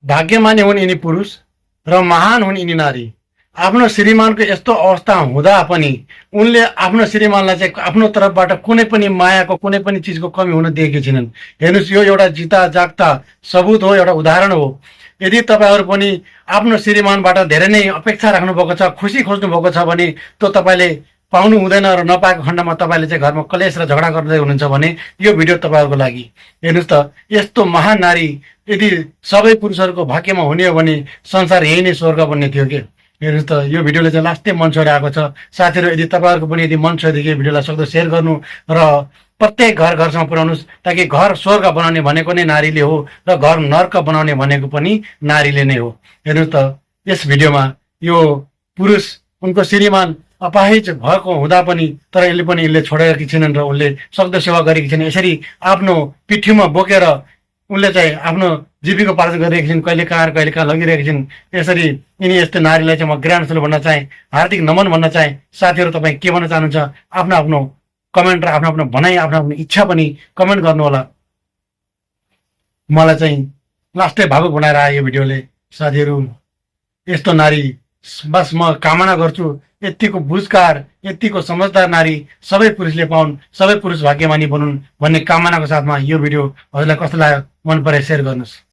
भाग्यमानी हुन् यिनी पुरुष र महान हुन् यिनी नारी। आफ्नो श्रीमानको यस्तो अवस्था हुँदा पनि उनले आफ्नो श्रीमानलाई चाहिँ आफ्नो तर्फबाट कुनै पनि मायाको कुनै पनि चिजको कमी हुन दिएकी छैनन्। हेर्नुहोस्, यो एउटा जिता जाग्दा सबुत हो, एउटा उदाहरण हो। यदि तपाईँहरू पनि आफ्नो श्रीमानबाट धेरै नै अपेक्षा राख्नुभएको छ, खुसी खोज्नु भएको छ भने त्यो तपाईँले पाउनु हुँदैन र नपाएको खण्डमा तपाईँले चाहिँ घरमा कलेश र झगडा गर्दै हुनुहुन्छ भने यो भिडियो तपाईँहरूको लागि। हेर्नुहोस् त, यस्तो महान नारी यदि सबै पुरुषहरूको भाग्यमा हुने हो भने संसार यही नै स्वर्ग बन्ने थियो के। हेर्नुहोस् त, यो भिडियोले चाहिँ लास्टै मन छोडिरहेको छ। साथीहरू, यदि तपाईँहरूको पनि यदि मन छोडिदियो भिडियोलाई सक्दो सेयर गर्नु र प्रत्येक घर घरसम्म पुर्याउनुहोस्, ताकि घर स्वर्ग बनाउने भनेको नै नारीले हो र घर नर्क बनाउने भनेको पनि नारीले नै हो। हेर्नुहोस् त, यस भिडियोमा यो पुरुष उनको श्रीमान अपाहिज भएको हुँदा पनि तर यसले छोडेकी छैनन् र उनले सक्दो सेवा गरेकी छैन। यसरी आफ्नो पिठ्यूमा बोकेर उनले चाहिँ आफ्नो जीविकोपार्जन गरिरहेकी छिन्, कहिले कहाँ लगिरहेकी छिन्। यसरी यिनी यस्तो नारीलाई चाहिँ म ग्रान्ड सल्युट भन्न चाहेँ, हार्दिक नमन भन्न चाहेँ। साथीहरू, तपाईँ के भन्न चाहनुहुन्छ? आफ्नो आफ्नो कमेन्ट र आफ्नो आफ्नो भनाइ, आफ्नो आफ्नो इच्छा पनि कमेन्ट गर्नुहोला। मलाई चाहिँ लास्टै भावुक बनाएर आयो यो भिडियोले। साथीहरू, यस्तो नारी बस म कामना गर्छु, यतिको बुझकार, यतिको समझदार नारी सबै पुरुषले पाउन्, सबै पुरुष भाग्यमानी बनुन् भन्ने कामनाको साथमा यो भिडियो हजुरलाई कस्तो लाग्यो मन परे सेयर गर्नुहोस्।